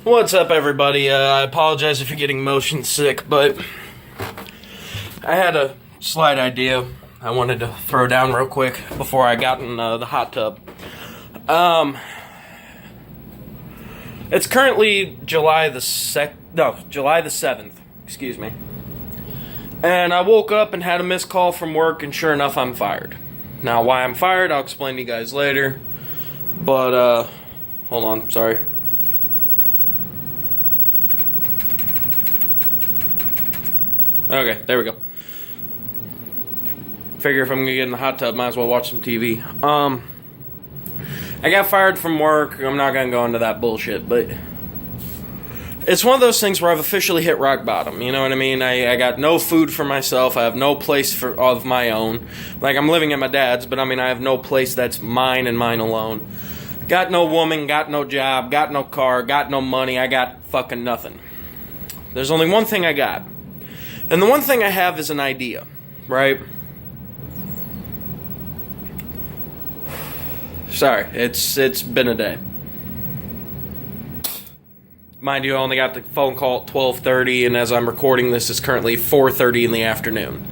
What's up, everybody? I apologize if you're getting motion sick, but I had a slight idea I wanted to throw down real quick before I got in the hot tub. It's currently July the 7th, excuse me. And I woke up and had a missed call from work, and sure enough, I'm fired. Now, why I'm fired, I'll explain to you guys later. But, hold on, sorry. Okay, there we go. Figure if I'm gonna get in the hot tub, might as well watch some TV. I got fired from work. I'm not gonna go into that bullshit, but it's one of those things where I've officially hit rock bottom. You know what I mean? I got no food for myself. I have no place of my own. Like, I'm living at my dad's, but I mean, I have no place that's mine and mine alone. Got no woman, got no job, got no car, got no money. I got fucking nothing. There's only one thing I got. And the one thing I have is an idea, right? Sorry, it's been a day. Mind you, I only got the phone call at 12:30, and as I'm recording this, it's currently 4:30 in the afternoon.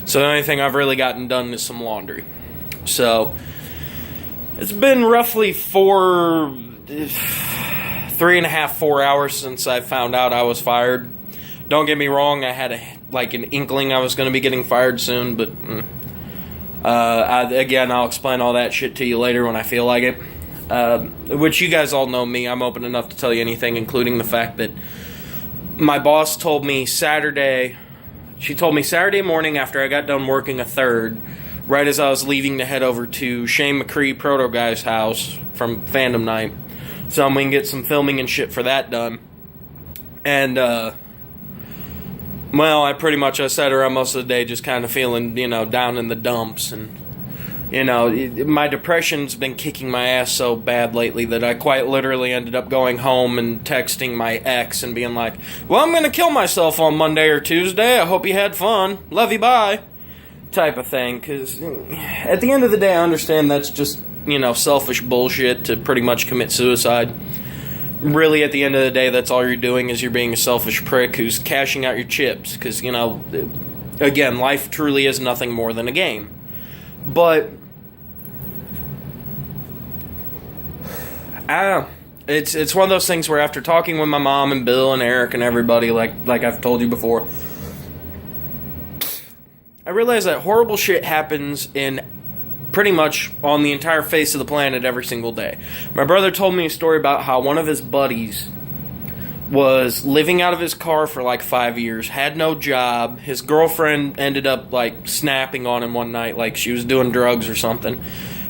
So the only thing I've really gotten done is some laundry. So it's been roughly 3.5, 4 hours since I found out I was fired. Don't get me wrong, I had an inkling I was going to be getting fired soon, but again, I'll explain all that shit to you later when I feel like it. Which you guys all know me, I'm open enough to tell you anything, including the fact that my boss told me Saturday morning after I got done working a third, right as I was leaving to head over to Shane McCree Proto Guy's house from Fandom Night, so we can get some filming and shit for that done. And, well, I sat around most of the day just kind of feeling, down in the dumps. And, my depression's been kicking my ass so bad lately that I quite literally ended up going home and texting my ex and being like, well, I'm going to kill myself on Monday or Tuesday. I hope you had fun. Love you, bye. Type of thing. Because at the end of the day, I understand that's just, selfish bullshit to pretty much commit suicide. Really, at the end of the day, that's all you're doing is you're being a selfish prick who's cashing out your chips. Because, again, life truly is nothing more than a game. But it's one of those things where after talking with my mom and Bill and Eric and everybody, like I've told you before, I realize that horrible shit happens in pretty much on the entire face of the planet every single day. My brother told me a story about how one of his buddies was living out of his car for like 5 years, had no job. His girlfriend ended up like snapping on him one night, like she was doing drugs or something.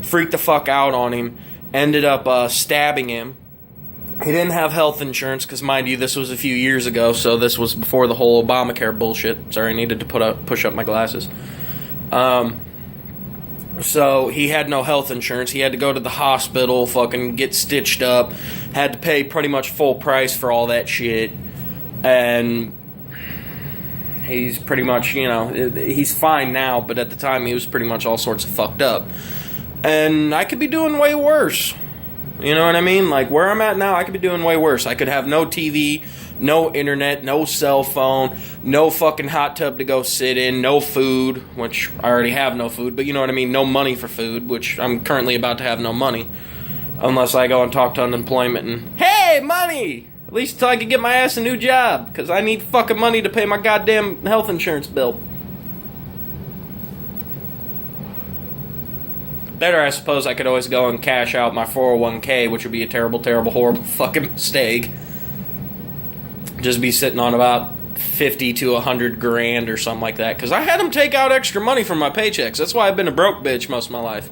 Freaked the fuck out on him, ended up stabbing him. He didn't have health insurance because, mind you, this was a few years ago, so this was before the whole Obamacare bullshit. Sorry, I needed to push up my glasses. So he had no health insurance. He had to go to the hospital, fucking get stitched up. Had to pay pretty much full price for all that shit. And he's pretty much, he's fine now, but at the time he was pretty much all sorts of fucked up. And I could be doing way worse. You know what I mean? Like, where I'm at now, I could be doing way worse. I could have no TV, no internet, no cell phone, no fucking hot tub to go sit in, no food, which I already have no food, but you know what I mean? No money for food, which I'm currently about to have no money. Unless I go and talk to unemployment and, hey, money! At least until I can get my ass a new job, because I need fucking money to pay my goddamn health insurance bill. Better, I suppose I could always go and cash out my 401k, which would be a terrible, terrible, horrible fucking mistake. Just be sitting on about 50 to 100 grand or something like that. Because I had them take out extra money from my paychecks. That's why I've been a broke bitch most of my life.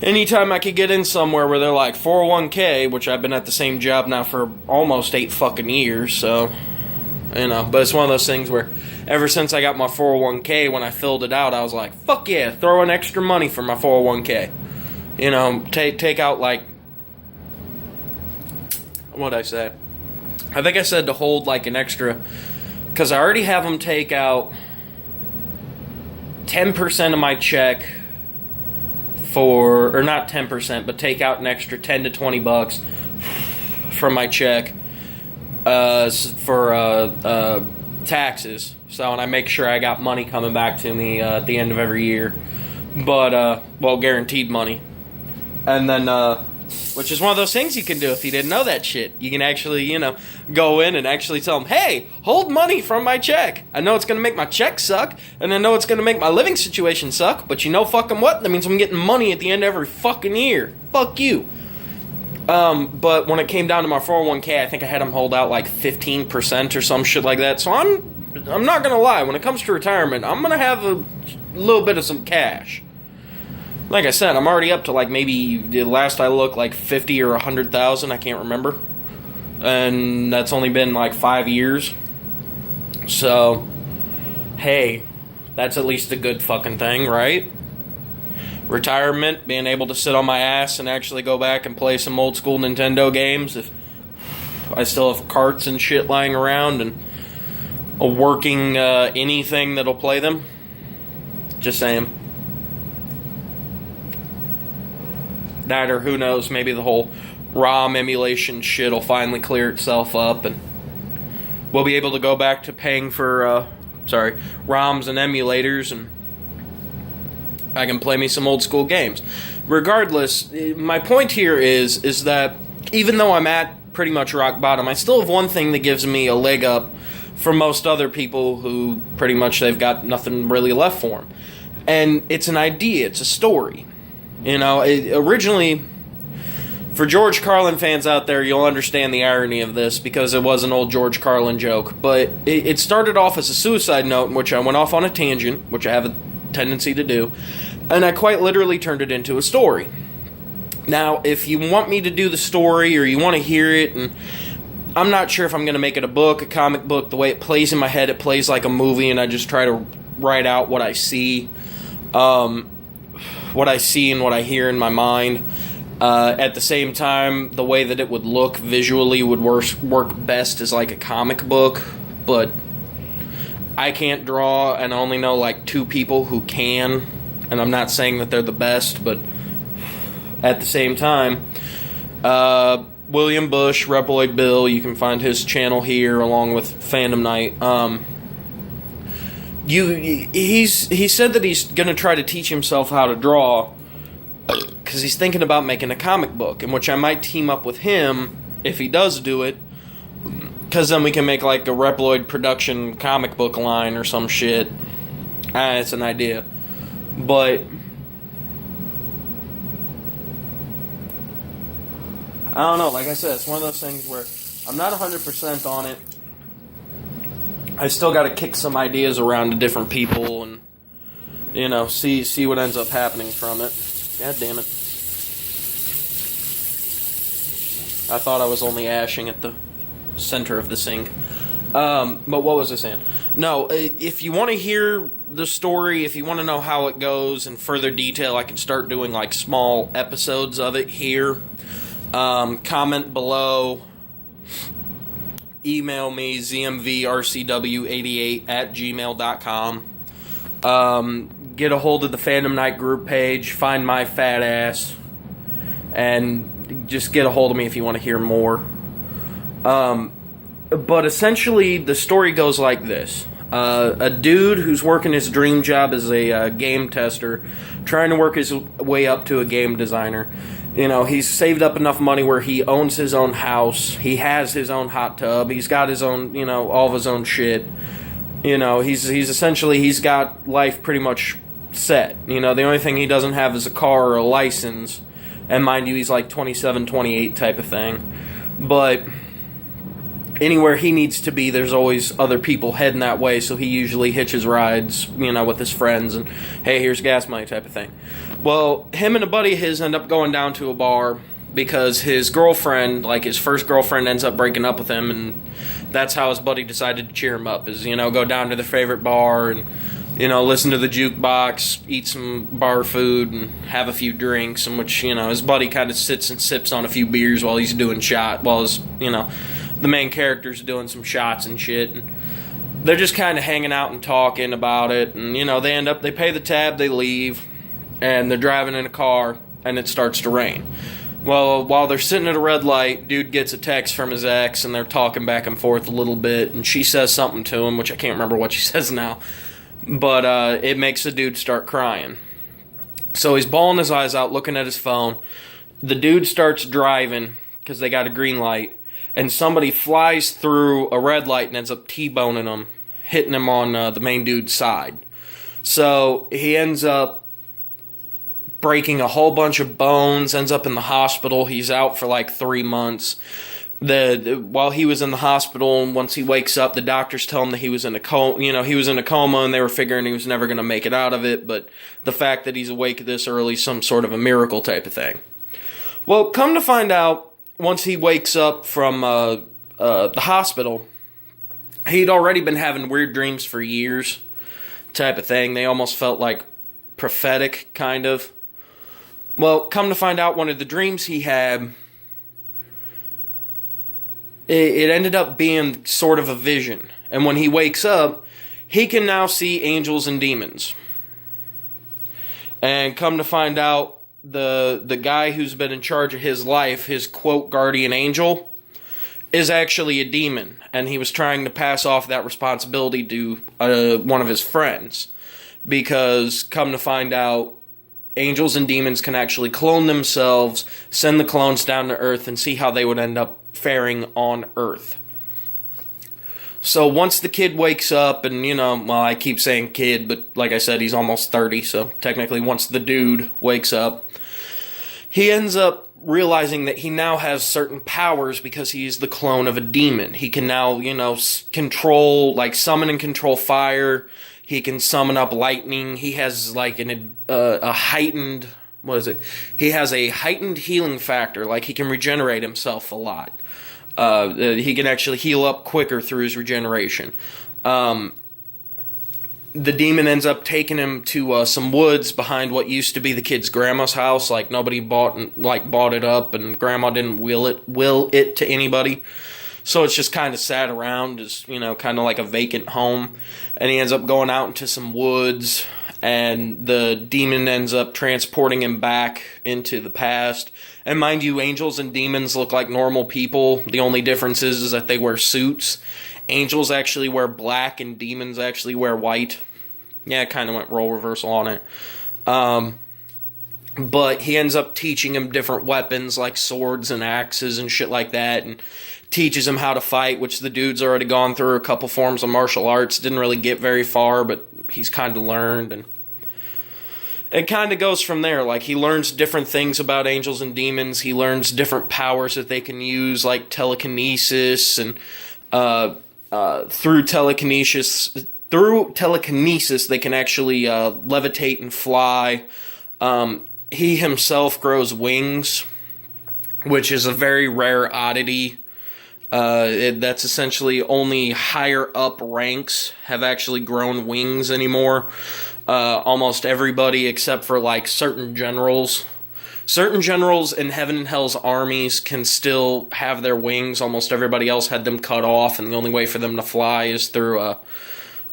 Anytime I could get in somewhere where they're like 401k, which I've been at the same job now for almost 8 fucking years, so, but it's one of those things where ever since I got my 401k, when I filled it out, I was like, fuck yeah, throw in extra money for my 401k. Take out like, what'd I say? I think I said to hold like an extra, because I already have them take out 10% of my check or not 10%, but take out an extra 10 to 20 bucks from my check for taxes. So, and I make sure I got money coming back to me at the end of every year. But, well, guaranteed money. And then, which is one of those things you can do if you didn't know that shit. You can actually, go in and actually tell them, hey, hold money from my check. I know it's going to make my check suck, and I know it's going to make my living situation suck, but you know fucking what? That means I'm getting money at the end of every fucking year. Fuck you. But when it came down to my 401k, I think I had them hold out like 15% or some shit like that. So I'm not going to lie. When it comes to retirement, I'm going to have a little bit of some cash. Like I said, I'm already up to like maybe, the last I looked, like 50 or 100,000. I can't remember. And that's only been like 5 years. So, hey, that's at least a good fucking thing, right? Retirement, being able to sit on my ass and actually go back and play some old school Nintendo games. If I still have carts and shit lying around and a working anything that'll play them. Just saying. That, or who knows, maybe the whole ROM emulation shit will finally clear itself up and we'll be able to go back to paying for ROMs and emulators, and I can play me some old school games. Regardless, my point here is that even though I'm at pretty much rock bottom, I still have one thing that gives me a leg up from most other people who pretty much they've got nothing really left for them. And it's an idea, it's a story. Originally, for George Carlin fans out there, you'll understand the irony of this because it was an old George Carlin joke. But it started off as a suicide note in which I went off on a tangent, which I have a tendency to do, and I quite literally turned it into a story. Now, if you want me to do the story or you want to hear it, and I'm not sure if I'm going to make it a book, a comic book, the way it plays in my head, it plays like a movie, and I just try to write out what I see. What I see and what I hear in my mind. At the same time, the way that it would look visually would work best as like a comic book, but I can't draw, and I only know like 2 people who can, and I'm not saying that they're the best, but at the same time, William Bush, Reploid Bill, you can find his channel here along with Fandom Night. He said that he's going to try to teach himself how to draw because he's thinking about making a comic book, in which I might team up with him if he does do it, because then we can make like a Reploid production comic book line or some shit. It's an idea. But I don't know, like I said, it's one of those things where I'm not 100% on it. I still got to kick some ideas around to different people and, see what ends up happening from it. God damn it. I thought I was only ashing at the center of the sink. But what was I saying? No, if you want to hear the story, if you want to know how it goes in further detail, I can start doing like small episodes of it here. Comment below. Email me, zmvrcw88@gmail.com. Get a hold of the Fandom Night group page, find my fat ass, and just get a hold of me if you want to hear more. But essentially, the story goes like this. A dude who's working his dream job as a game tester, trying to work his way up to a game designer. He's saved up enough money where he owns his own house. He has his own hot tub. He's got his own, all of his own shit. He's got life pretty much set. The only thing he doesn't have is a car or a license. And mind you, he's like 27, 28 type of thing. But anywhere he needs to be, there's always other people heading that way, so he usually hitches rides, with his friends, and, hey, here's gas money type of thing. Well, him and a buddy of his end up going down to a bar because his girlfriend, like his first girlfriend, ends up breaking up with him, and that's how his buddy decided to cheer him up, is, go down to their favorite bar and, listen to the jukebox, eat some bar food, and have a few drinks, in which, his buddy kind of sits and sips on a few beers while he's doing the main character's doing some shots and shit, and they're just kind of hanging out and talking about it, and, they pay the tab, they leave, and they're driving in a car, and it starts to rain. Well, while they're sitting at a red light, dude gets a text from his ex, and they're talking back and forth a little bit, and she says something to him, which I can't remember what she says now, but it makes the dude start crying. So he's bawling his eyes out, looking at his phone. The dude starts driving, because they got a green light, and somebody flies through a red light and ends up T-boning him, hitting him on the main dude's side. So he ends up breaking a whole bunch of bones, ends up in the hospital. He's out for like 3 months. While he was in the hospital, and once he wakes up, the doctors tell him that he was in a coma. He was in a coma, and they were figuring he was never going to make it out of it. But the fact that he's awake this early, some sort of a miracle type of thing. Well, come to find out, once he wakes up from the hospital, he'd already been having weird dreams for years, type of thing. They almost felt like prophetic, kind of. Well, come to find out, one of the dreams he had, it ended up being sort of a vision. And when he wakes up, he can now see angels and demons. And come to find out, the guy who's been in charge of his life, his quote guardian angel, is actually a demon. And he was trying to pass off that responsibility to one of his friends. Because, come to find out, angels and demons can actually clone themselves, send the clones down to Earth, and see how they would end up faring on Earth. So once the kid wakes up, and I keep saying kid, but like I said, he's almost 30, so technically once the dude wakes up, he ends up realizing that he now has certain powers because he's the clone of a demon. He can now, control, like summon and control fire. He can summon up lightning. He has like a heightened, He has a heightened healing factor. Like he can regenerate himself a lot. He can actually heal up quicker through his regeneration. The demon ends up taking him to some woods behind what used to be the kid's grandma's house. Like nobody bought it up, and grandma didn't will it to anybody. So it's just kind of sat around as, kind of like a vacant home. And he ends up going out into some woods, and the demon ends up transporting him back into the past. And mind you, angels and demons look like normal people. The only difference is that they wear suits. Angels actually wear black, and demons actually wear white. Yeah, it kind of went role reversal on it. But he ends up teaching him different weapons like swords and axes and shit like that, and teaches him how to fight, which the dude's already gone through a couple forms of martial arts. Didn't really get very far, but he's kind of learned, and it kind of goes from there. Like, he learns different things about angels and demons. He learns different powers that they can use, like telekinesis, and through telekinesis, they can actually levitate and fly. He himself grows wings, which is a very rare oddity. That's essentially only higher up ranks have actually grown wings anymore. Almost everybody except for like certain generals. Certain generals in Heaven and Hell's armies can still have their wings. Almost everybody else had them cut off, and the only way for them to fly is through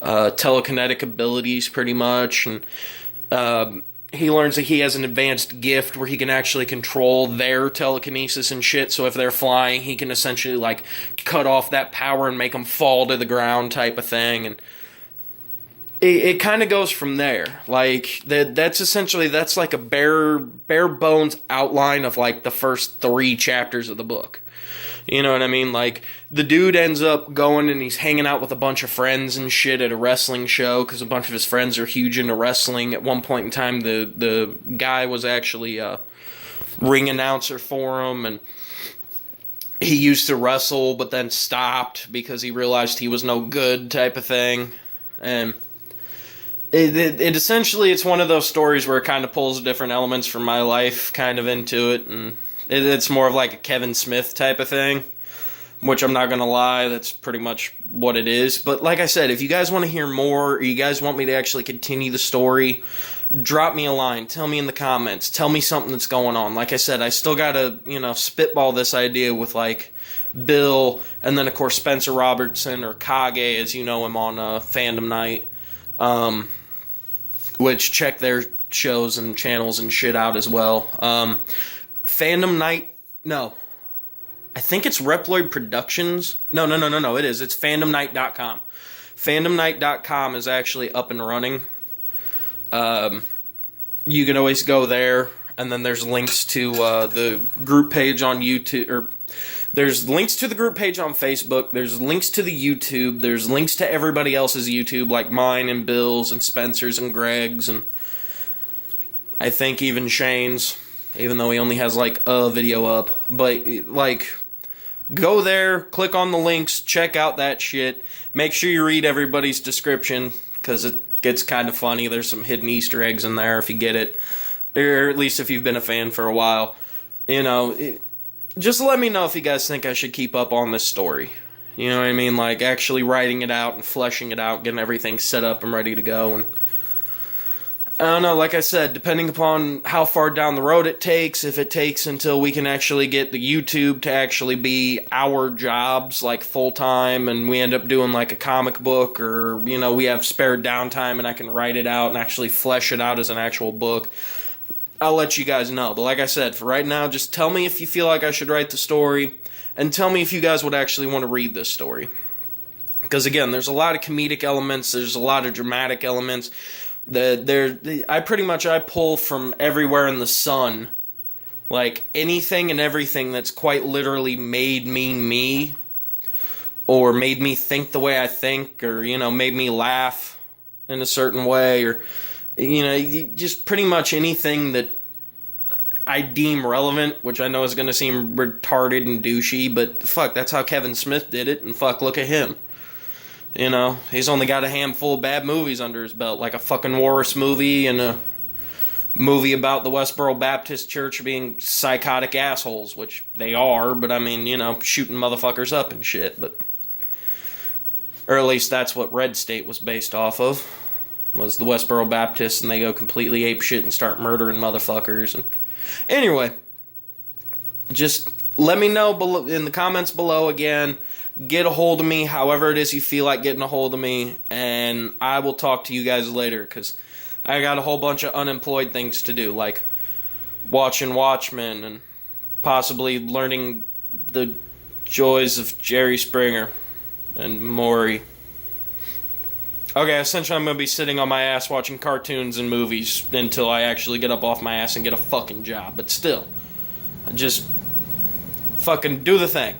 telekinetic abilities, pretty much. And he learns that he has an advanced gift where he can actually control their telekinesis and shit. So if they're flying, he can essentially like cut off that power and make them fall to the ground, type of thing. And it kind of goes from there. Like that's like a bare bones outline of like the first 3 chapters of the book. You know what I mean? Like, the dude ends up going and he's hanging out with a bunch of friends and shit at a wrestling show because a bunch of his friends are huge into wrestling. At one point in time, the guy was actually a ring announcer for him, and he used to wrestle but then stopped because he realized he was no good, type of thing. And it essentially, it's one of those stories where it kind of pulls different elements from my life kind of into it, and it's more of like a Kevin Smith type of thing, which I'm not going to lie, that's pretty much what it is. But like I said, if you guys want to hear more, or you guys want me to actually continue the story, drop me a line. Tell me in the comments. Tell me something that's going on. Like I said, I still got to, spitball this idea with, like, Bill, and then, of course, Spencer Robertson, or Kage, as you know him on Fandom Night, which check their shows and channels and shit out as well. Fandom Night. No. I think it's Reploid Productions. No. It is. It's fandomnight.com. Fandomnight.com is actually up and running. You can always go there, and then there's links to the group page on YouTube, or there's links to the group page on Facebook, there's links to the YouTube, there's links to everybody else's YouTube, like mine and Bill's and Spencer's and Greg's, and I think even Shane's, even though he only has like a video up. But like, go there, click on the links, check out that shit. Make sure you read everybody's description, because it gets kind of funny. There's some hidden Easter eggs in there if you get it, or at least if you've been a fan for a while. You know, just let me know if you guys think I should keep up on this story. You know what I mean? Like, actually writing it out and fleshing it out, getting everything set up and ready to go. And I don't know, like I said, depending upon how far down the road it takes, if it takes until we can actually get the YouTube to actually be our jobs, like full-time, and we end up doing like a comic book, or, you know, we have spare downtime and I can write it out and actually flesh it out as an actual book, I'll let you guys know. But like I said, for right now, just tell me if you feel like I should write the story, and tell me if you guys would actually want to read this story. Because again, there's a lot of comedic elements, there's a lot of dramatic elements. I pull from everywhere in the sun, like anything and everything that's quite literally made me, or made me think the way I think, or, you know, made me laugh in a certain way, or, you know, just pretty much anything that I deem relevant, which I know is going to seem retarded and douchey, but fuck, that's how Kevin Smith did it, and fuck, look at him. You know, he's only got a handful of bad movies under his belt, like a fucking Walrus movie and a movie about the Westboro Baptist Church being psychotic assholes, which they are, but I mean, you know, shooting motherfuckers up and shit, but... Or at least that's what Red State was based off of, was the Westboro Baptists, and they go completely apeshit and start murdering motherfuckers. And anyway, just let me know below, in the comments below again. Get a hold of me, however it is you feel like getting a hold of me, and I will talk to you guys later, because I got a whole bunch of unemployed things to do, like watching Watchmen, and possibly learning the joys of Jerry Springer and Maury. Okay, essentially I'm going to be sitting on my ass watching cartoons and movies until I actually get up off my ass and get a fucking job, but still, I just fucking do the thing.